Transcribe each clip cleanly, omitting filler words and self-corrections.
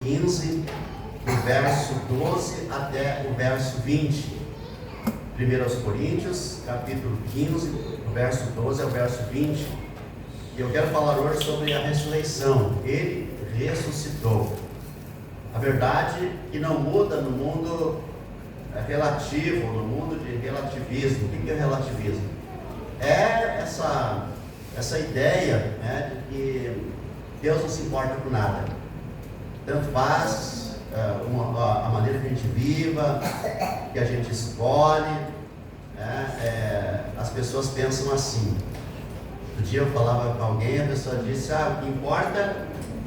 15, do verso 12 até o verso 20. 1 Coríntios, capítulo 15, do verso 12 ao verso 20. E eu quero falar hoje sobre a ressurreição. Ele ressuscitou. A verdade que não muda no mundo relativo, no mundo de relativismo. O que é relativismo? É essa ideia, né, de que Deus não se importa com nada. Tanto faz a maneira que a gente viva, que a gente escolhe, né? As pessoas pensam assim. Um dia eu falava com alguém, a pessoa disse: o que importa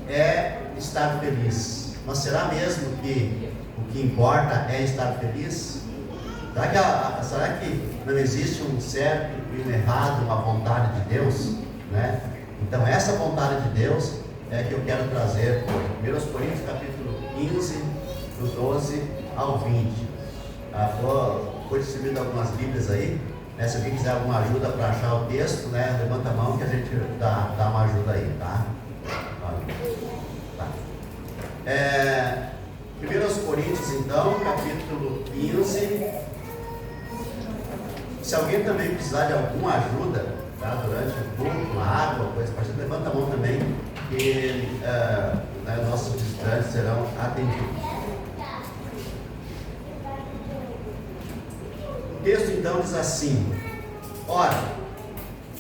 é estar feliz. Mas será mesmo que o que importa é estar feliz? Será que não existe um certo e um errado, uma vontade de Deus, né? Então essa vontade de Deus é que eu quero trazer. 1 Coríntios capítulo 15, do 12 ao 20. Foi distribuído algumas bíblias aí, né? Se alguém quiser alguma ajuda para achar o texto, né, levanta a mão que a gente dá uma ajuda aí, tá? 1 Coríntios então, capítulo 15. Se alguém também precisar de alguma ajuda, tá, durante o culto, uma água, coisa parecida, levanta a mão também, que nossos visitantes serão atendidos. O texto então diz assim: ora,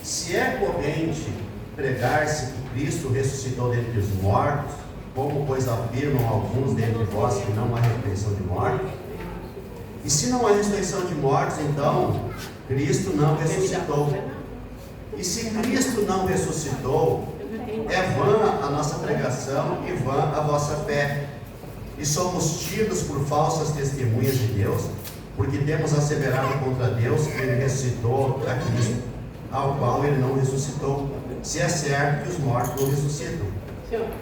se é corrente pregar-se que Cristo ressuscitou dentre os mortos, como pois afirmam alguns dentre vós que não há ressurreição de mortos, e se não há ressurreição de mortos, então Cristo não ressuscitou. E se Cristo não ressuscitou, é vã a nossa pregação e vã a vossa fé. E somos tidos por falsas testemunhas de Deus, porque temos asseverado contra Deus que Ele ressuscitou a Cristo, ao qual Ele não ressuscitou, se é certo que os mortos não ressuscitam.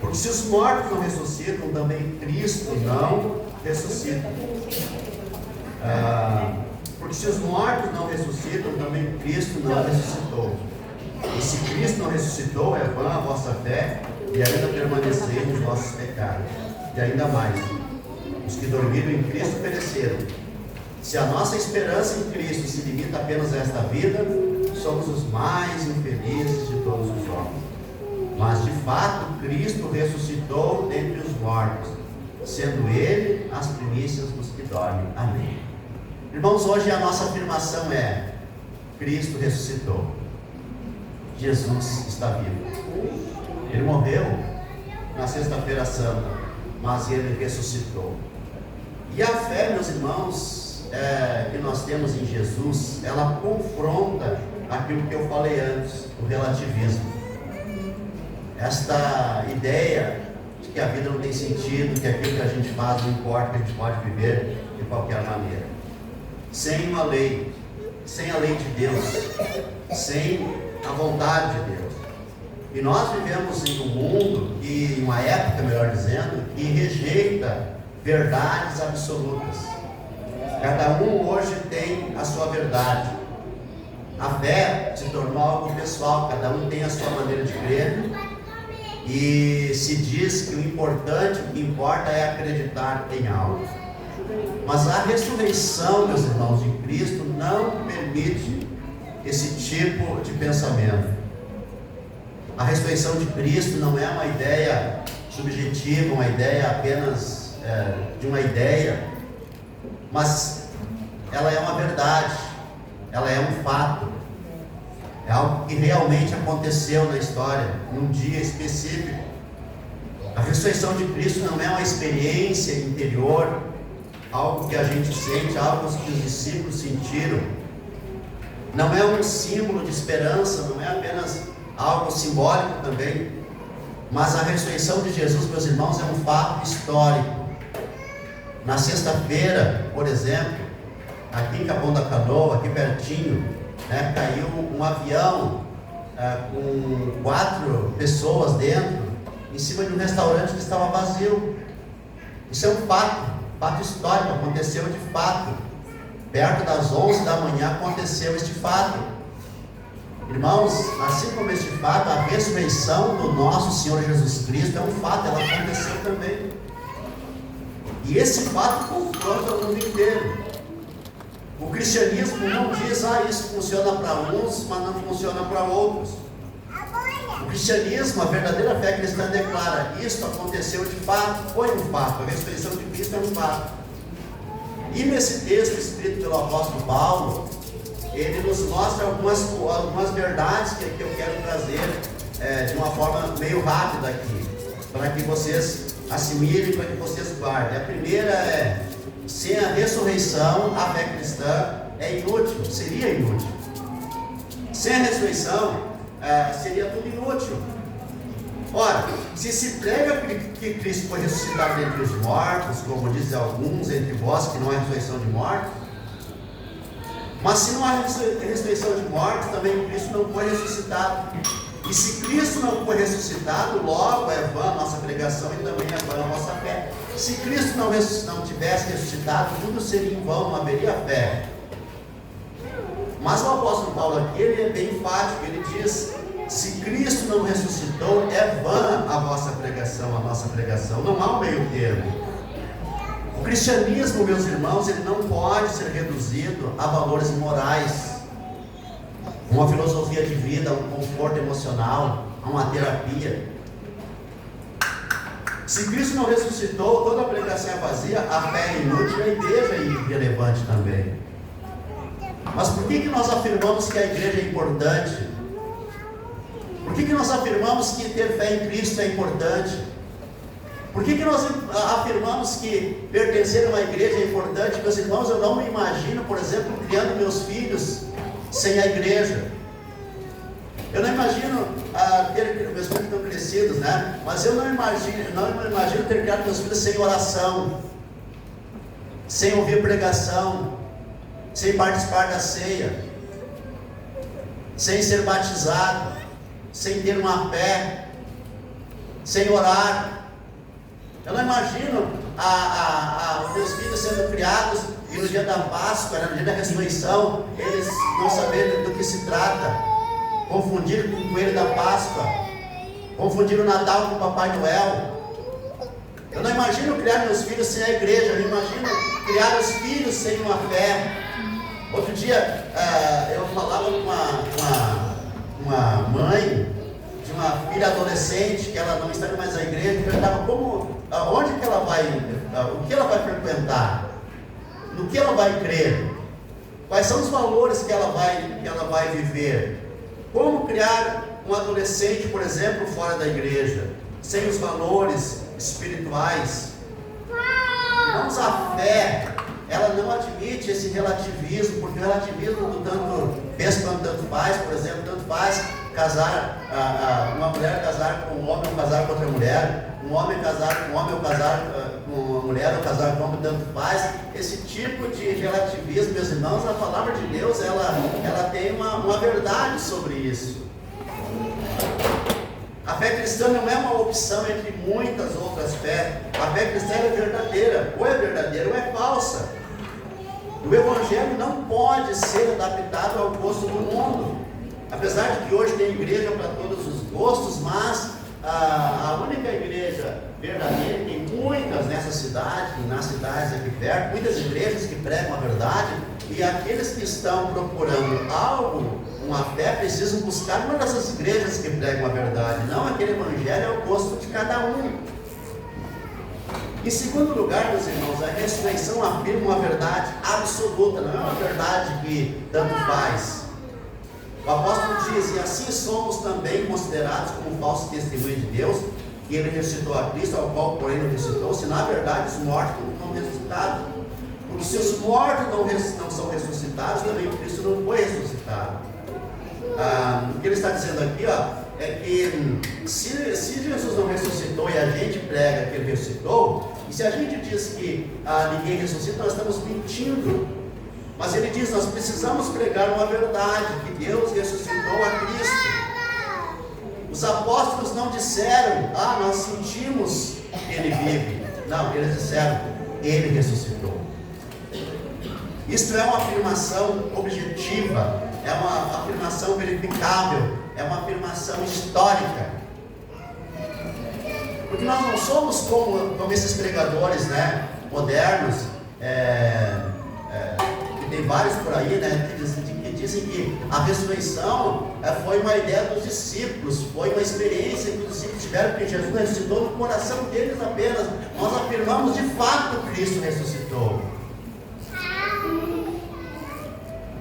Porque se os mortos não ressuscitam, também Cristo não ressuscita. Porque se os mortos não ressuscitam, também Cristo não ressuscitou. E se Cristo não ressuscitou, é vã a vossa fé, e ainda permaneceis nos vossos pecados. E ainda mais, os que dormiram em Cristo pereceram. Se a nossa esperança em Cristo se limita apenas a esta vida, somos os mais infelizes de todos os homens. Mas de fato, Cristo ressuscitou dentre os mortos, sendo Ele as primícias dos que dormem. Amém. Irmãos, hoje a nossa afirmação é: Cristo ressuscitou. Jesus está vivo. Ele morreu na sexta-feira santa, mas Ele ressuscitou. E a fé, meus irmãos, que nós temos em Jesus, ela confronta aquilo que eu falei antes, o relativismo. Esta ideia de que a vida não tem sentido, que aquilo que a gente faz não importa, que a gente pode viver de qualquer maneira. Sem uma lei, sem a lei de Deus, sem a vontade de Deus. E nós vivemos em um mundo, em uma época, melhor dizendo, que rejeita verdades absolutas. Cada um hoje tem a sua verdade. A fé se tornou algo pessoal, cada um tem a sua maneira de crer. E se diz que o importante, o que importa é acreditar em algo. Mas a ressurreição, meus irmãos, de Cristo não permite esse tipo de pensamento. A ressurreição de Cristo não é uma ideia subjetiva, uma ideia apenas de uma ideia, mas ela é uma verdade, ela é um fato, é algo que realmente aconteceu na história, num dia específico. A ressurreição de Cristo não é uma experiência interior, algo que a gente sente, algo que os discípulos sentiram. Não é um símbolo de esperança, não é apenas algo simbólico também, mas a ressurreição de Jesus, meus irmãos, é um fato histórico. Na sexta-feira, por exemplo, aqui em Capão da Canoa, aqui pertinho, né, caiu um avião com 4 pessoas dentro, em cima de um restaurante que estava vazio. Isso é um fato histórico, aconteceu de fato. Perto das 11 da manhã aconteceu este fato. Irmãos, assim como este fato, a ressurreição do nosso Senhor Jesus Cristo é um fato, ela aconteceu também. E esse fato confronta o mundo inteiro. O cristianismo não diz, isso funciona para uns, mas não funciona para outros. O cristianismo, a verdadeira fé cristã declara, isto aconteceu de fato, foi um fato, a ressurreição de Cristo é um fato. E nesse texto escrito pelo apóstolo Paulo, ele nos mostra algumas verdades que eu quero trazer de uma forma meio rápida aqui, para que vocês assimilem, para que vocês guardem. A primeira é: sem a ressurreição, a fé cristã é inútil, seria inútil. Sem a ressurreição, seria tudo inútil. Ora, se prega que Cristo foi ressuscitado entre os mortos, como dizem alguns entre vós, que não há ressurreição de mortos, mas se não há ressurreição de mortos, também Cristo não foi ressuscitado. E se Cristo não foi ressuscitado, logo é vã a nossa pregação e também é vã a nossa fé. Se Cristo não tivesse ressuscitado, tudo seria em vão, não haveria fé. Mas o apóstolo Paulo aqui, ele é bem enfático, ele diz: se Cristo não ressuscitou, é vã a vossa pregação, a nossa pregação. Não há um meio termo. O cristianismo, meus irmãos, ele não pode ser reduzido a valores morais, uma filosofia de vida, um conforto emocional, a uma terapia. Se Cristo não ressuscitou, toda a pregação é vazia, a fé é inútil e a igreja é irrelevante também. Mas por que nós afirmamos que a igreja é importante? Por que nós afirmamos que ter fé em Cristo é importante? Por que nós afirmamos que pertencer a uma igreja é importante? Meus irmãos, eu não me imagino, por exemplo, criando meus filhos sem a igreja. Eu não imagino meus filhos estão crescidos, né? Mas eu não imagino ter criado meus filhos sem oração, sem ouvir pregação, sem participar da ceia, sem ser batizado, sem ter uma fé, sem orar. Eu não imagino os meus filhos sendo criados e no dia da Páscoa, no dia da ressurreição, eles não saberem do que se trata, confundir com o coelho da Páscoa, confundir o Natal com o Papai Noel. Eu não imagino criar meus filhos sem a igreja, eu não imagino criar os filhos sem uma fé. Outro dia eu falava com uma mãe de uma filha adolescente, que ela não está mais na igreja, e perguntava onde que ela vai, o que ela vai frequentar, no que ela vai crer, quais são os valores que ela vai viver. Como criar um adolescente, por exemplo, fora da igreja, sem os valores espirituais? Irmãos, a fé, ela não admite esse relativismo, porque o relativismo do tanto fez quanto tanto faz, por exemplo, tanto faz uma mulher casar com um homem ou casar com outra mulher, um homem casar com um homem ou casar com uma mulher ou casar com um homem, tanto faz. Esse tipo de relativismo, meus irmãos, a palavra de Deus, ela tem uma verdade sobre isso. A fé cristã não é uma opção entre muitas outras fés. A fé cristã é verdadeira, ou é falsa. O evangelho não pode ser adaptado ao gosto do mundo. Apesar de que hoje tem igreja para todos os gostos, mas a única igreja verdadeira, tem muitas nessa cidade, nas cidades aqui perto, muitas igrejas que pregam a verdade, e aqueles que estão procurando algo, uma fé, precisam buscar uma dessas igrejas que pregam a verdade, não aquele evangelho ao gosto de cada um. Em segundo lugar, meus irmãos, a ressurreição afirma uma verdade absoluta, não é uma verdade que tanto faz. O apóstolo diz: e assim somos também considerados como falso testemunho de Deus, que ele ressuscitou a Cristo, ao qual porém não ressuscitou, se na verdade os mortos não ressuscitaram. Porque se os mortos não são ressuscitados, também o Cristo não foi ressuscitado. O que ele está dizendo aqui, é que se Jesus não ressuscitou e a gente prega que ele ressuscitou, e se a gente diz que ninguém ressuscita, nós estamos mentindo. Mas ele diz: nós precisamos pregar uma verdade, que Deus ressuscitou a Cristo. Os apóstolos não disseram: nós sentimos que ele vive. Não, eles disseram: ele ressuscitou. Isto é uma afirmação objetiva, é uma afirmação verificável, é uma afirmação histórica. Porque nós não somos como esses pregadores, né, modernos, que tem vários por aí, né, que dizem que a ressurreição foi uma ideia dos discípulos, foi uma experiência que os discípulos tiveram, que Jesus ressuscitou no coração deles apenas. Nós afirmamos de fato que Cristo ressuscitou.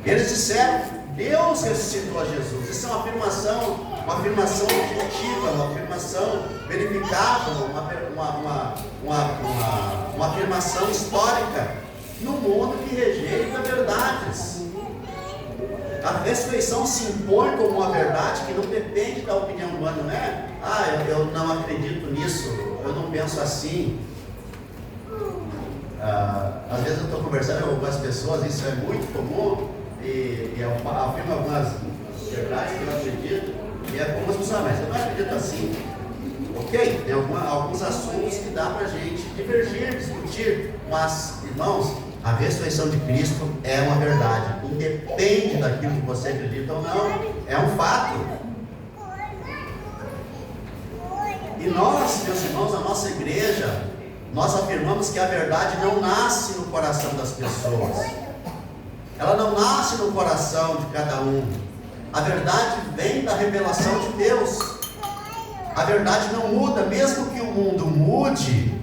Eles disseram, Deus ressuscitou a Jesus. Isso é uma afirmação objetiva, uma afirmação verificável, uma afirmação histórica, no mundo que rejeita verdades. A ressurreição se impõe como uma verdade que não depende da opinião humana, não é? Eu não acredito nisso, eu não penso assim. Às vezes eu estou conversando com algumas pessoas, isso é muito comum, e eu afirmo algumas verdades que eu acredito, e é como as pessoas, mas eu não acredito assim. Ok, tem alguns assuntos que dá para a gente divergir, discutir, mas, irmãos, a ressurreição de Cristo é uma verdade, independe daquilo que você acredita ou não, é um fato. E nós, meus irmãos, a nossa igreja, nós afirmamos que a verdade não nasce no coração das pessoas, ela não nasce no coração de cada um. A verdade vem da revelação de Deus. A verdade não muda, mesmo que o mundo mude,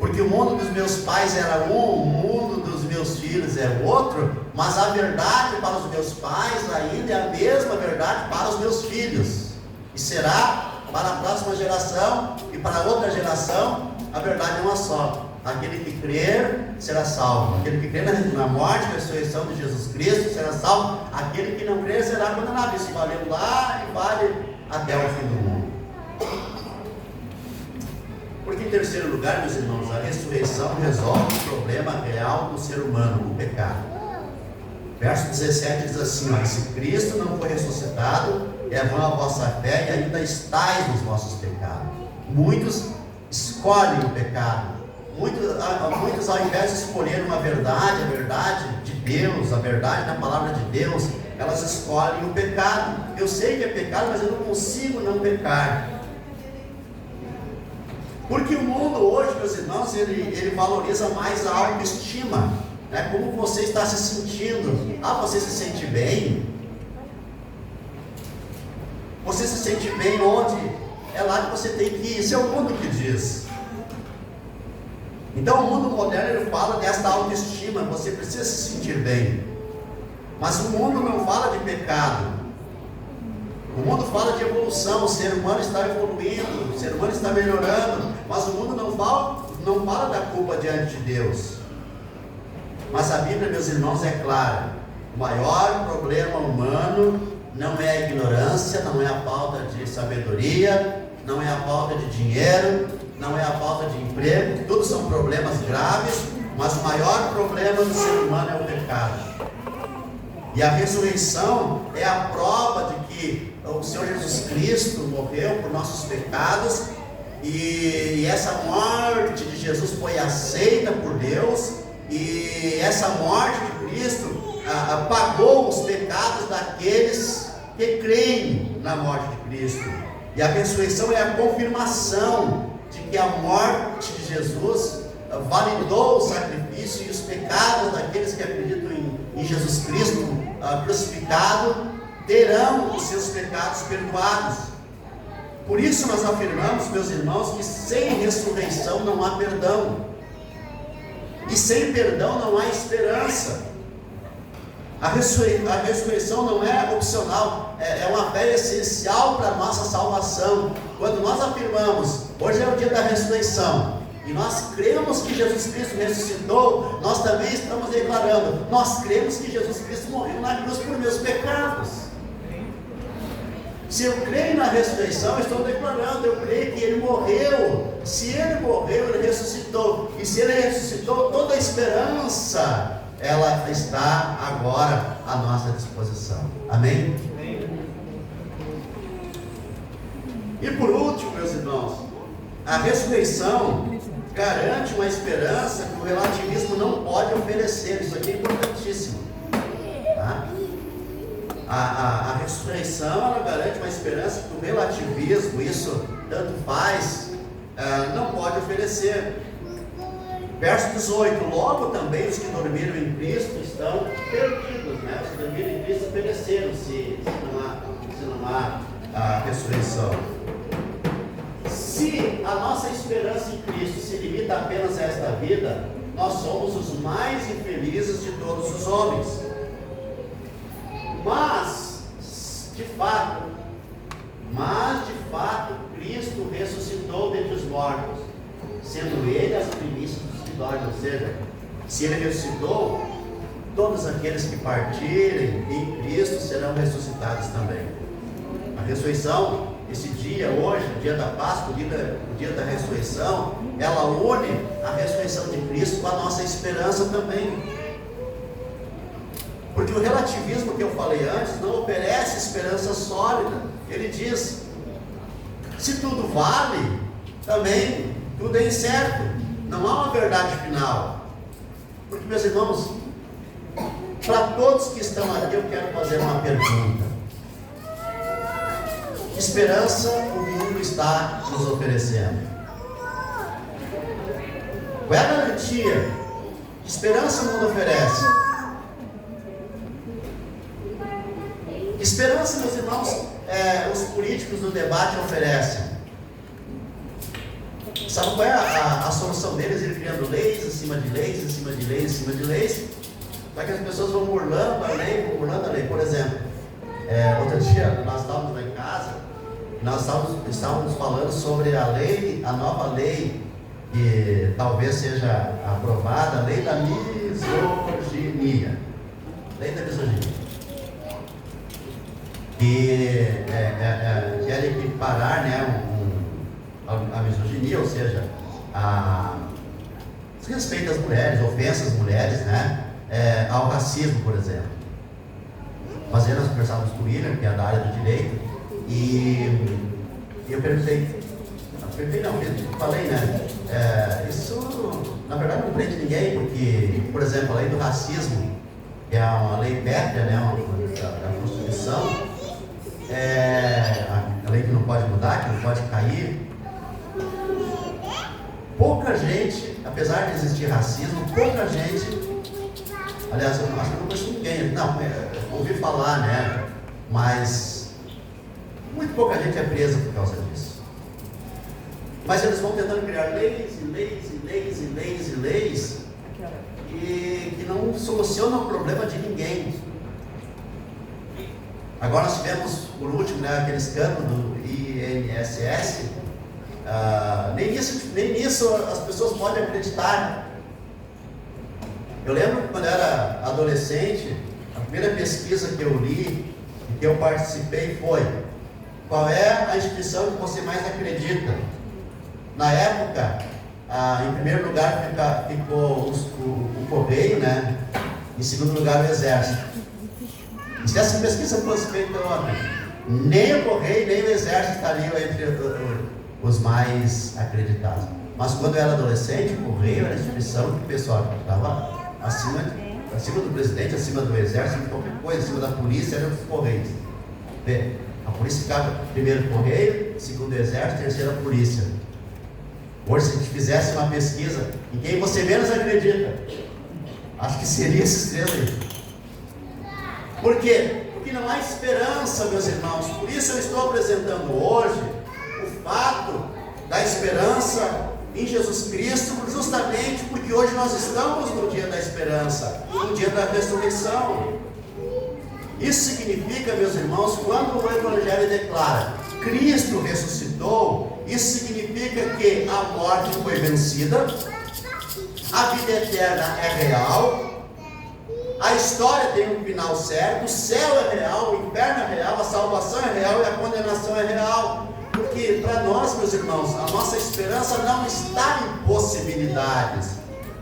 porque o mundo dos meus pais era um, o mundo dos meus filhos é outro, mas a verdade para os meus pais ainda é a mesma verdade para os meus filhos, e será para a próxima geração e para a outra geração. A verdade é uma só: aquele que crer será salvo, aquele que crer na morte e ressurreição de Jesus Cristo será salvo, aquele que não crer será condenado. Isso valeu lá e vale até o fim do mundo. Porque, em terceiro lugar, meus irmãos, a ressurreição resolve o problema real do ser humano, o pecado. Verso 17 diz assim: se Cristo não foi ressuscitado, é vã a vossa fé e ainda estáis nos vossos pecados. Muitos escolhem o pecado. Muitos, ao invés de escolher uma verdade, a verdade de Deus, a verdade da palavra de Deus, elas escolhem o pecado. Eu sei que é pecado, mas eu não consigo não pecar. Porque o mundo hoje, meus irmãos, ele valoriza mais a autoestima, né? Como você está se sentindo. Você se sente bem? Você se sente bem onde? É lá que você tem que ir. Isso é o mundo que diz. Então o mundo moderno, ele fala desta autoestima. Você precisa se sentir bem. Mas o mundo não fala de pecado. O mundo fala de evolução. O ser humano está evoluindo, o ser humano está melhorando, mas o mundo não fala da culpa diante de Deus. Mas a Bíblia, meus irmãos, é clara: o maior problema humano não é a ignorância, não é a falta de sabedoria, não é a falta de dinheiro, não é a falta de emprego. Todos são problemas graves, mas o maior problema do ser humano é o pecado. E a ressurreição é a prova de que o Senhor Jesus Cristo morreu por nossos pecados, e essa morte de Jesus foi aceita por Deus, e essa morte de Cristo pagou os pecados daqueles que creem na morte de Cristo. E a ressurreição é a confirmação de que a morte de Jesus validou o sacrifício, e os pecados daqueles que acreditam em Jesus Cristo crucificado terão os seus pecados perdoados. Por isso nós afirmamos, meus irmãos, que sem ressurreição não há perdão, e sem perdão não há esperança. A ressurreição não é opcional, é uma fé essencial para a nossa salvação. Quando nós afirmamos, hoje é o dia da ressurreição, e nós cremos que Jesus Cristo ressuscitou, nós também estamos declarando: nós cremos que Jesus Cristo morreu na cruz por meus pecados. Se eu creio na ressurreição, eu estou declarando: eu creio que Ele morreu. Se Ele morreu, Ele ressuscitou. E se Ele ressuscitou, toda a esperança, ela está agora à nossa disposição. Amém? E por último, meus irmãos, a ressurreição garante uma esperança que o relativismo não pode oferecer. Isso aqui é importantíssimo, tá? A ressurreição, ela garante uma esperança que o relativismo, isso tanto faz, não pode oferecer. Verso 18: logo também os que dormiram em Cristo estão perdidos, né? Os que dormiram em Cristo pereceram, se não há a ressurreição. Se a nossa esperança em Cristo se limita apenas a esta vida, nós somos os mais infelizes de todos os homens. Mas de fato, Cristo ressuscitou dentre os mortos, sendo Ele as primícias dos que dormem. Ou seja, se Ele ressuscitou, todos aqueles que partirem em Cristo serão ressuscitados também. A ressurreição, esse dia hoje, o dia da Páscoa, o dia da ressurreição, ela une a ressurreição de Cristo com a nossa esperança também. Porque o relativismo que eu falei antes não oferece esperança sólida. Ele diz: se tudo vale, também tudo é incerto. Não há uma verdade final. Porque, meus irmãos, para todos que estão aqui, eu quero fazer uma pergunta. Que esperança o mundo está nos oferecendo? Qual é a garantia? Que esperança o mundo oferece? Que esperança, meus irmãos, os políticos do debate oferecem? Sabe qual é a solução deles? Eles criando leis, em cima de leis, em cima de leis, em cima de leis, para que as pessoas vão burlando a lei, Por exemplo, outro dia nós estávamos lá em casa, nós estávamos falando sobre a nova lei, que talvez seja aprovada, a lei da misoginia. Lei da misoginia. Que quer equiparar, né, a misoginia, ou seja, desrespeito às mulheres, ofensas às mulheres, né, ao racismo, por exemplo. Mas aí nós conversávamos com o William, que é da área do direito, e eu falei, né, isso na verdade não prende ninguém, porque, por exemplo, a lei do racismo, que é uma lei pétrea, né, da Constituição, a lei que não pode mudar, que não pode cair. Pouca gente, apesar de existir racismo, pouca gente, aliás, eu acho que não conheço ninguém, ouvi falar, né, mas muito pouca gente é presa por causa disso. Mas eles vão tentando criar leis que não solucionam o problema de ninguém. Agora nós tivemos, por último, né, aquele escândalo do INSS. Nem nisso as pessoas podem acreditar. Eu lembro que quando eu era adolescente, a primeira pesquisa que eu li e que eu participei foi: qual é a instituição que você mais acredita? Na época, em primeiro lugar ficou o Correio, né? Em segundo lugar, o Exército. E se essa pesquisa fosse feita ontem, nem o Correio nem o Exército estariam entre os mais acreditados. Mas quando eu era adolescente, o Correio era a instituição que o pessoal estava acima do presidente, acima do Exército, qualquer coisa, acima da polícia, eram os Correios. A polícia ficava primeiro o Correio, segundo o Exército, terceiro a polícia. Hoje, se a gente fizesse uma pesquisa em quem você menos acredita, acho que seria esses três aí. Por quê? Porque não há esperança, meus irmãos. Por isso eu estou apresentando hoje o fato da esperança em Jesus Cristo, justamente porque hoje nós estamos no dia da esperança, no dia da ressurreição. Isso significa, meus irmãos, quando o Evangelho declara Cristo ressuscitou, isso significa que a morte foi vencida, a vida eterna é real, a história tem um final certo, o céu é real, o inferno é real, a salvação é real e a condenação é real. Porque para nós, meus irmãos, a nossa esperança não está em possibilidades,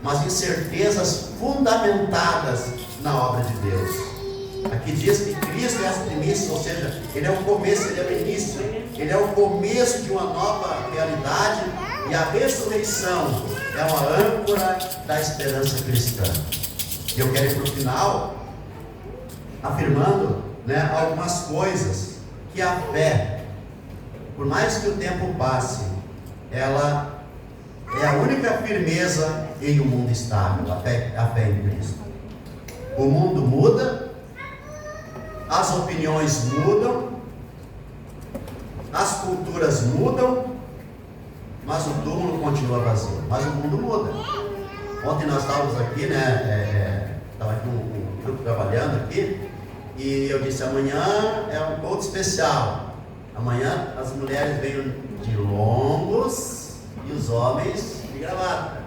mas em certezas fundamentadas na obra de Deus. Aqui diz que Cristo é as primícias, ou seja, Ele é o começo, Ele é o início, Ele é o começo de uma nova realidade, e a ressurreição é uma âncora da esperança cristã. E eu quero ir para o final afirmando, né, algumas coisas que a fé, por mais que o tempo passe, ela é a única firmeza em um mundo estável, a fé em Cristo. O mundo muda, as opiniões mudam, as culturas mudam, mas o túmulo continua vazio. Mas o mundo muda. Ontem nós estávamos aqui, estava aqui um grupo trabalhando aqui, e eu disse, amanhã é um culto especial. Amanhã as mulheres veem de longos e os homens de gravata.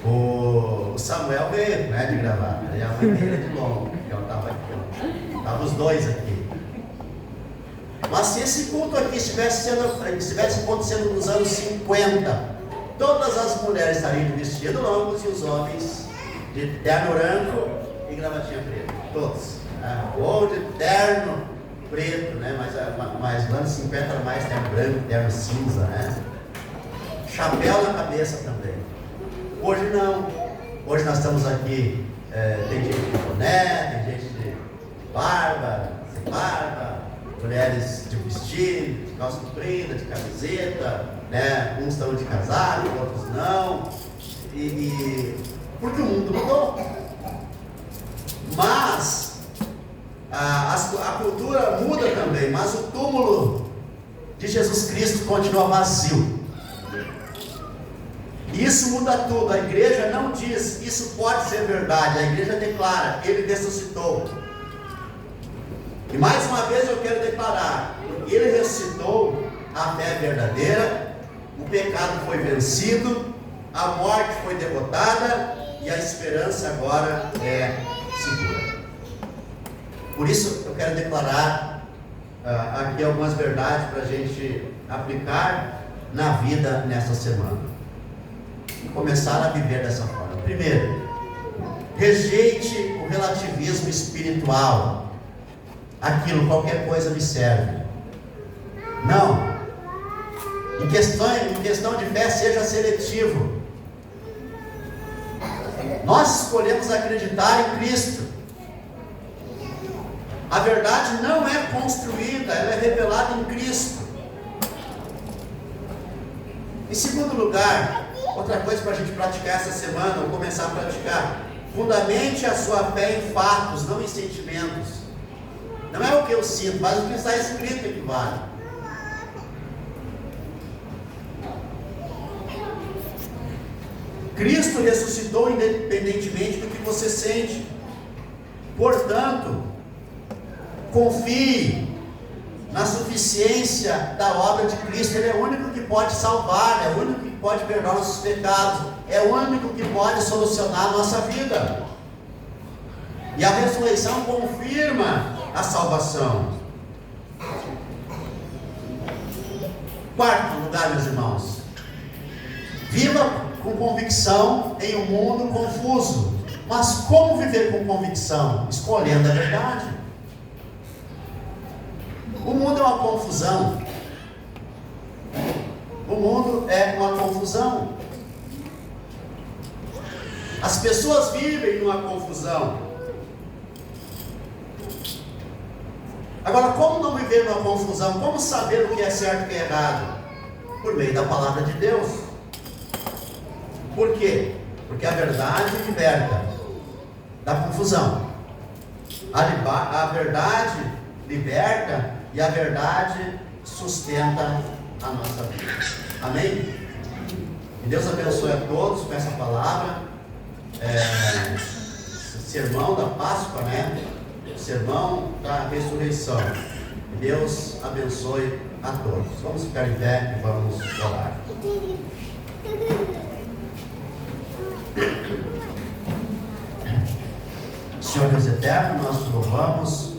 O Samuel veio, de gravata, e a mãe dele de longo, que ela estava aqui, estavam os dois aqui. Mas se esse culto aqui estivesse acontecendo nos anos 50, todas as mulheres estariam de vestido longos e os homens de terno branco e gravatinha preta, todos, ou de terno preto, mas nos anos 50 era mais terno branco, terno cinza, chapéu na cabeça também. Hoje não, hoje nós estamos aqui, tem gente de boné, tem gente de barba, sem barba, mulheres de vestido, de calça comprida, de camiseta, uns estão de casaco, outros não, porque o mundo mudou. Mas a cultura muda também, mas o túmulo de Jesus Cristo continua vazio. Isso muda tudo. A igreja não diz isso pode ser verdade, a igreja declara, ele ressuscitou. E mais uma vez eu quero declarar, ele ressuscitou, a fé é verdadeira, o pecado foi vencido, a morte foi derrotada e a esperança agora é segura. Por isso eu quero declarar aqui algumas verdades para a gente aplicar na vida nessa semana e começar a viver dessa forma. Primeiro, rejeite o relativismo espiritual. Aquilo, qualquer coisa me serve. Não. Em questão de fé, seja seletivo. Nós escolhemos acreditar em Cristo. A verdade não é construída, ela é revelada em Cristo. Em segundo lugar, outra coisa para a gente praticar essa semana, ou começar a praticar, fundamente a sua fé em fatos, não em sentimentos. Não é o que eu sinto, mas o que está escrito é que vale. Cristo ressuscitou independentemente do que você sente. Portanto, confie na suficiência da obra de Cristo. Ele é o único que pode salvar, é o único que pode perdoar nossos pecados, é o único que pode solucionar a nossa vida. E a ressurreição confirma a salvação. Quarto lugar, meus irmãos, viva com convicção em um mundo confuso. Mas como viver com convicção? Escolhendo a verdade. O mundo é uma confusão. O mundo é uma confusão. As pessoas vivem numa confusão. Agora, como não viver numa confusão? Como saber o que é certo e o que é errado? Por meio da palavra de Deus. Por quê? Porque a verdade liberta da confusão. A verdade liberta e a verdade sustenta a nossa vida. Amém? Que Deus abençoe a todos com essa palavra. Sermão da Páscoa, sermão da ressurreição. Deus abençoe a todos. Vamos ficar em pé e vamos orar. Senhor Deus eterno, nós te louvamos,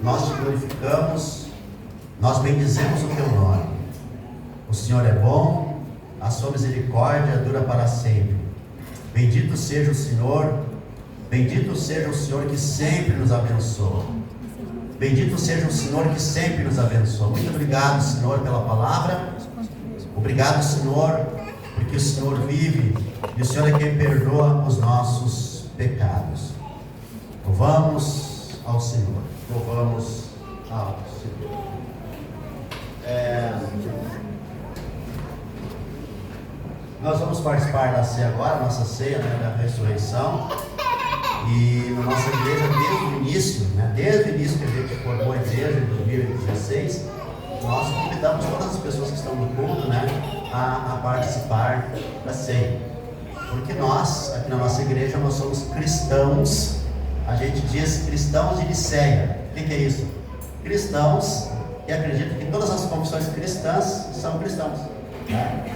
nós te glorificamos, nós bendizemos o teu nome. O Senhor é bom, a sua misericórdia dura para sempre. Bendito seja o Senhor, bendito seja o Senhor que sempre nos abençoa. Bendito seja o Senhor que sempre nos abençoa. Muito obrigado, Senhor, pela palavra. Obrigado, Senhor, porque o Senhor vive e o Senhor é quem perdoa os nossos pecados. Louvamos ao Senhor. Louvamos ao Senhor. Nós vamos participar da ceia agora, nossa ceia, né, da ressurreição. E na nossa igreja, desde o início que a gente formou a igreja em 2016, nós convidamos todas as pessoas que estão no culto, né, a participar da ceia. Porque nós, aqui na nossa igreja, nós somos cristãos. A gente diz cristãos de Niceia. O que é isso? Cristãos que acreditam que todas as confissões cristãs são cristãos, né?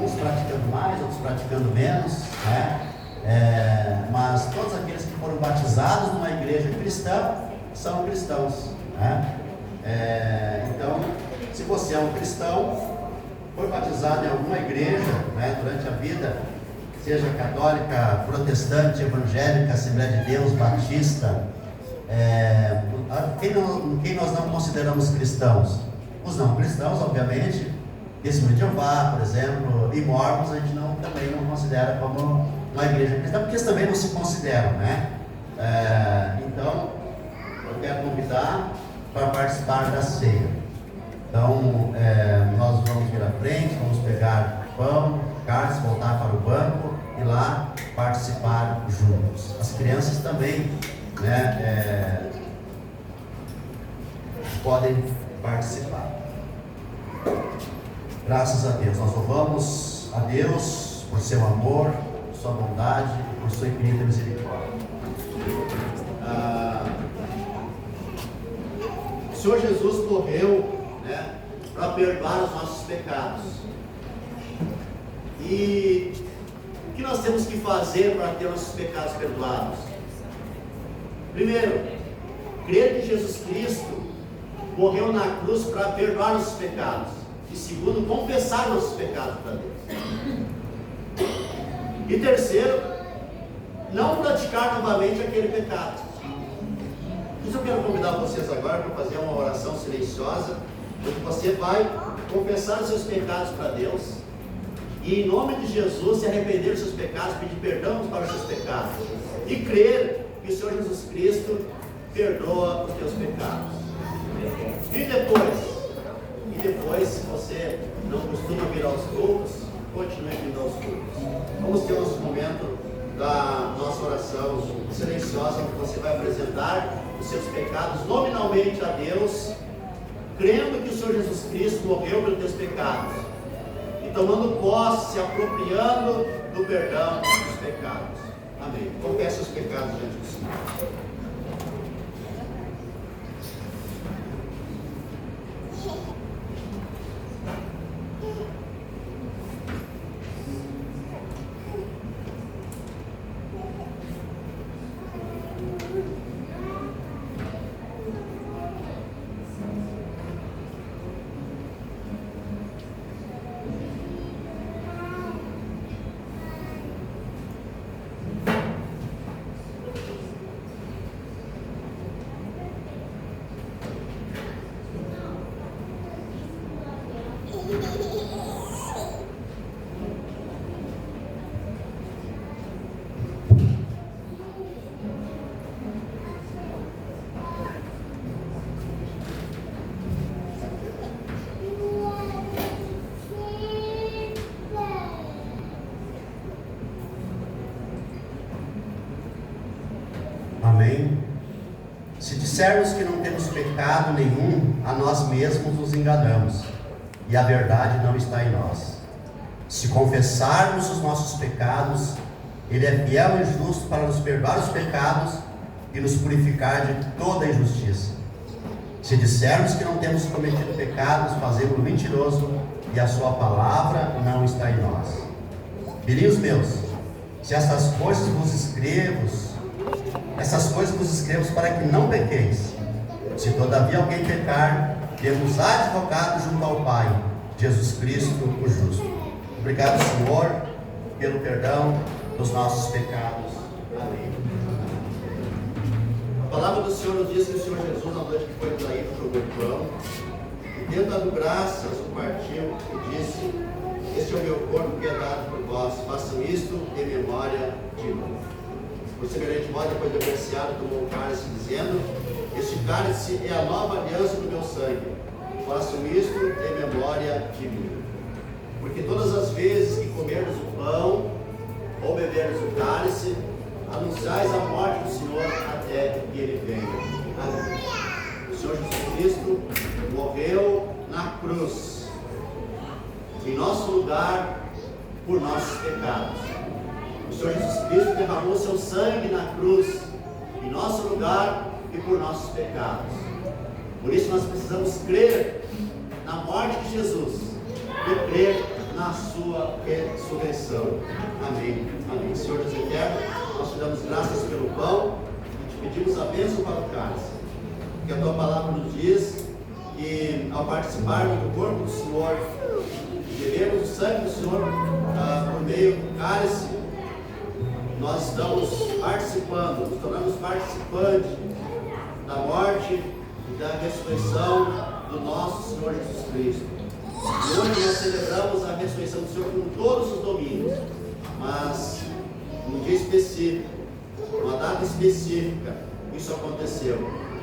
Uns praticando mais, outros praticando menos, né? Mas todos aqueles que foram batizados numa igreja cristã são cristãos, né? Então, se você é um cristão, foi batizado em alguma igreja, né, durante a vida, seja católica, protestante, evangélica, Assembleia de Deus, batista, quem nós não consideramos cristãos? Os não cristãos, obviamente, Testemunho de Jeová, por exemplo, e mormons, a gente também não considera como uma igreja cristã, porque eles também não se consideram, né? Então, eu quero convidar para participar da ceia. Então, nós vamos vir à frente, vamos pegar pão, cálice, voltar para o banco e lá participar juntos. As crianças também, né, podem participar. Graças a Deus, nós louvamos a Deus por seu amor, por sua bondade, por sua infinita misericórdia. O Senhor Jesus morreu, né, para perdoar os nossos pecados. E o que nós temos que fazer para ter nossos pecados perdoados? Primeiro, crer que Jesus Cristo morreu na cruz para perdoar nossos pecados. E segundo, confessar nossos pecados para Deus. E terceiro, não praticar novamente aquele pecado. Por isso eu quero convidar vocês agora para fazer uma oração silenciosa, onde você vai confessar os seus pecados para Deus e, em nome de Jesus, se arrepender dos seus pecados, pedir perdão para os seus pecados e crer que o Senhor Jesus Cristo perdoa os teus pecados. E depois, se você não costuma vir aos cultos, continue vindo aos cultos. Vamos ter nosso momento da nossa oração silenciosa, onde você vai apresentar os seus pecados nominalmente a Deus, crendo que o Senhor Jesus Cristo morreu pelos teus pecados e tomando posse, se apropriando do perdão dos pecados. Amém. Confesse os pecados diante do Senhor. Amém. Se dissermos que não temos pecado nenhum, a nós mesmos nos enganamos, e a verdade não está em nós. Se confessarmos os nossos pecados, Ele é fiel e justo para nos perdoar os pecados e nos purificar de toda injustiça. Se dissermos que não temos cometido pecados, fazemos-lo mentiroso, e a sua palavra não está em nós. Filhinhos meus, se essas coisas vos escrevo para que não pequeis. Se todavia alguém pecar, temos advogado junto ao Pai, Jesus Cristo, o justo. Obrigado, Senhor, pelo perdão dos nossos pecados. Amém. A palavra do Senhor nos diz que o Senhor Jesus, na noite que foi traído, jogou o pão, e tendo dado graças, o partiu e disse: este é o meu corpo que é dado por vós, façam isto em memória de mim. Por semelhante modo, depois de apreciado, tomou o cálice, dizendo: este cálice é a nova aliança do meu sangue. façam isto em memória de mim. Porque todas as vezes que comermos o pão ou bebermos o cálice, anunciais a morte do Senhor até que Ele venha. Aleluia. O Senhor Jesus Cristo morreu na cruz, em nosso lugar, por nossos pecados. O Senhor Jesus Cristo derramou seu sangue na cruz, em nosso lugar e por nossos pecados. Por isso nós precisamos crer na morte de Jesus e crer na sua ressurreição. Amém. Amém. Senhor Deus eterno, nós te damos graças pelo pão e te pedimos a bênção para o cálice. Que a tua palavra nos diz que ao participarmos do corpo do Senhor, bebermos o sangue do Senhor por meio do cálice, nós estamos participando, nos tornamos participantes da morte e da ressurreição do nosso Senhor Jesus Cristo. E hoje nós celebramos a ressurreição do Senhor como todos os domingos, mas num dia específico, numa data específica, isso aconteceu.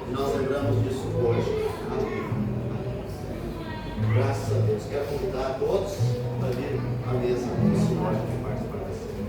E nós lembramos disso hoje. Amém. Graças a Deus. Quero convidar todos para vir à mesa do Senhor que participar da ceia.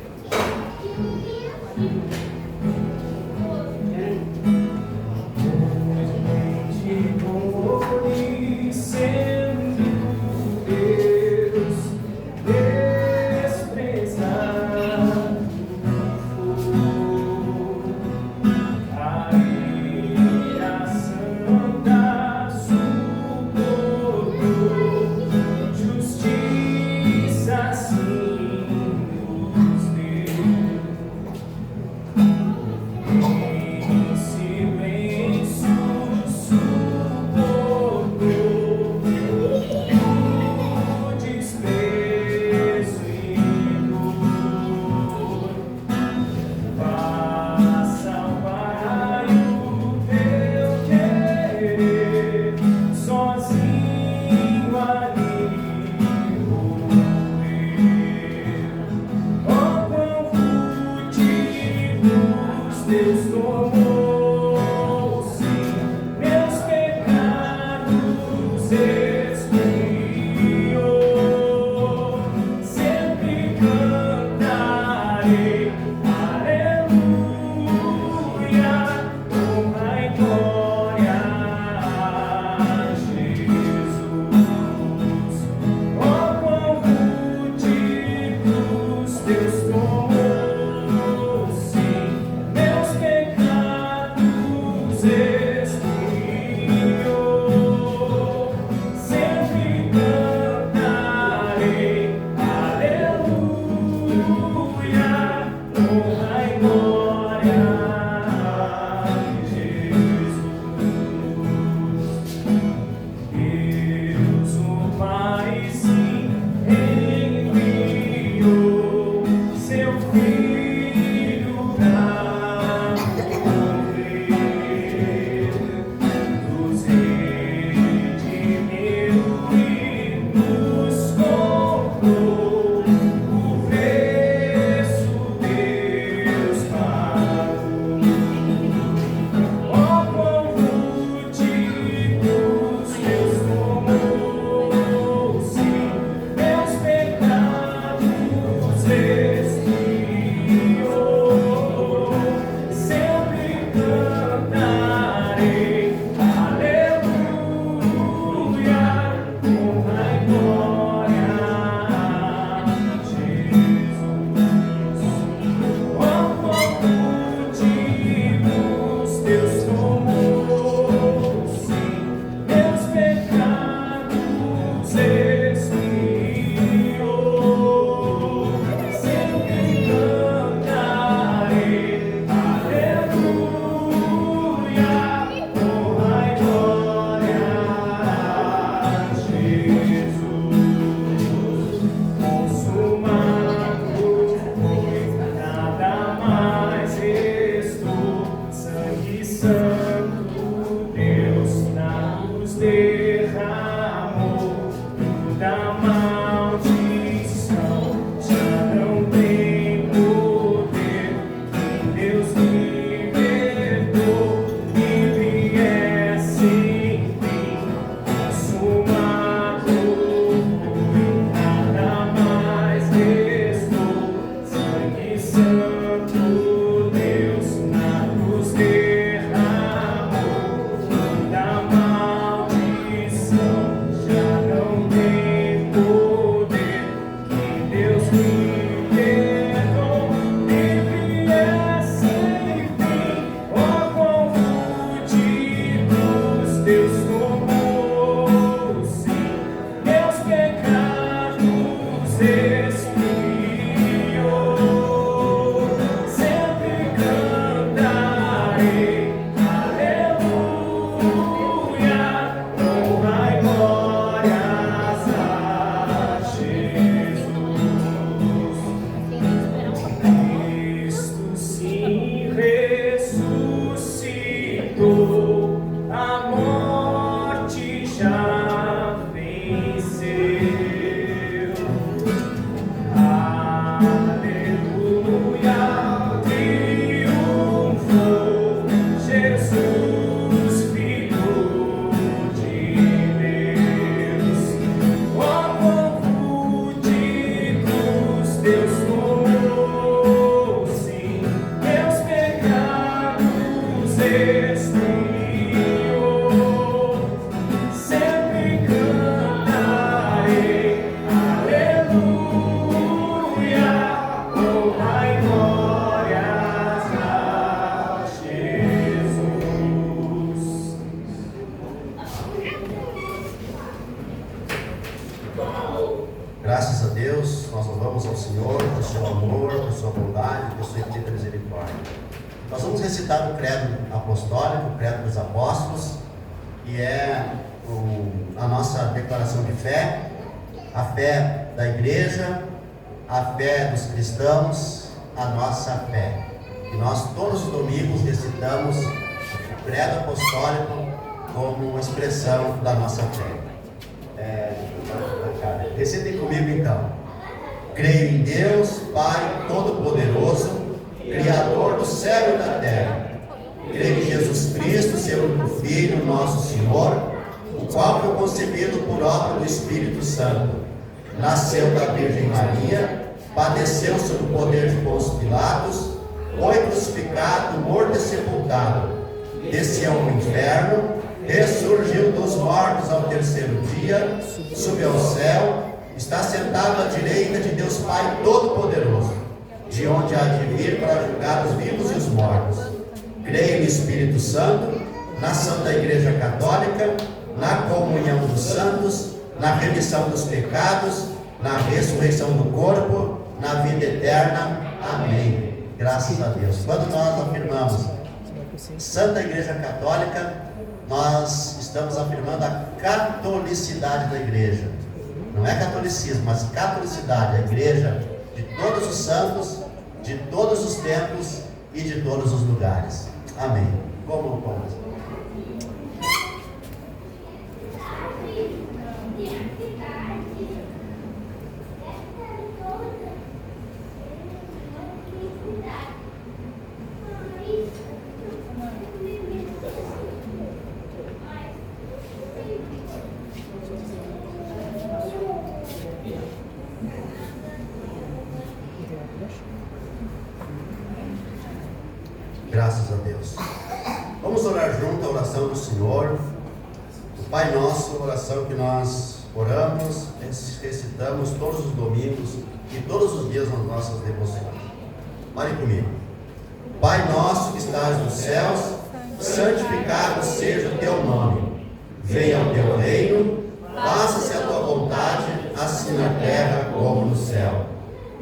Justiça Graças a Deus, nós louvamos ao Senhor por seu amor, por sua bondade, por sua infinita misericórdia. Nós vamos recitar o credo apostólico, o credo dos apóstolos, que é a nossa declaração de fé, a fé da igreja, a fé dos cristãos, a nossa fé. E nós todos os domingos recitamos o credo apostólico como expressão da nossa fé. Recitem comigo então. Creio em Deus, Pai Todo-Poderoso, Criador do céu e da terra. Creio em Jesus Cristo, seu único Filho, nosso Senhor, o qual foi concebido por obra do Espírito Santo. Nasceu da Virgem Maria, padeceu sob o poder de Pôncio Pilatos, foi crucificado, morto e sepultado. Desceu ao inferno, ressurgiu dos mortos ao terceiro dia, subiu ao céu, está sentado à direita de Deus Pai Todo-Poderoso, de onde há de vir para julgar os vivos e os mortos. Creio no Espírito Santo, na Santa Igreja Católica, na comunhão dos santos, na remissão dos pecados, na ressurreição do corpo, na vida eterna. Amém. Graças a Deus. Quando nós afirmamos Santa Igreja Católica, nós estamos afirmando a catolicidade da igreja. Não é catolicismo, mas catolicidade, a igreja de todos os santos, de todos os tempos e de todos os lugares. Amém. Como? Graças a Deus. Vamos orar junto a oração do Senhor. O Pai Nosso, oração que nós oramos, recitamos todos os domingos e todos os dias nas nossas devoções. Ore comigo. Pai Nosso que estás nos céus, santificado seja o teu nome. Venha o teu reino, faça-se a tua vontade, assim na terra como no céu.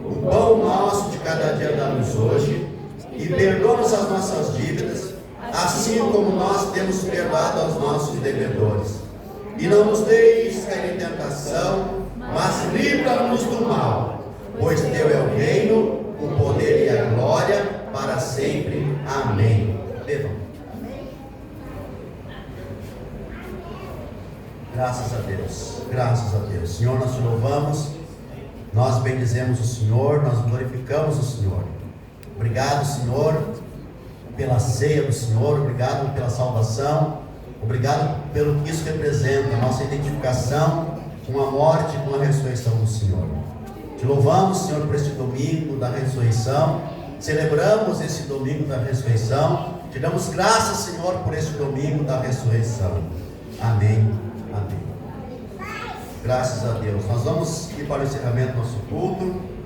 O pão nosso de cada dia dá-nos hoje, e perdoa-nos as nossas dívidas, assim como nós temos perdoado aos nossos devedores. E não nos deixes cair em tentação, mas livra-nos do mal, pois teu é o reino, o poder e a glória, para sempre. Amém. Bebam. Graças a Deus, graças a Deus. Senhor, nós te louvamos, nós bendizemos o Senhor, nós glorificamos o Senhor. Obrigado, Senhor, pela ceia do Senhor, obrigado pela salvação, obrigado pelo que isso representa, a nossa identificação com a morte e com a ressurreição do Senhor. Te louvamos, Senhor, por este domingo da ressurreição, celebramos esse domingo da ressurreição, te damos graças, Senhor, por este domingo da ressurreição. Amém, amém. Graças a Deus. Nós vamos ir para o encerramento do nosso culto.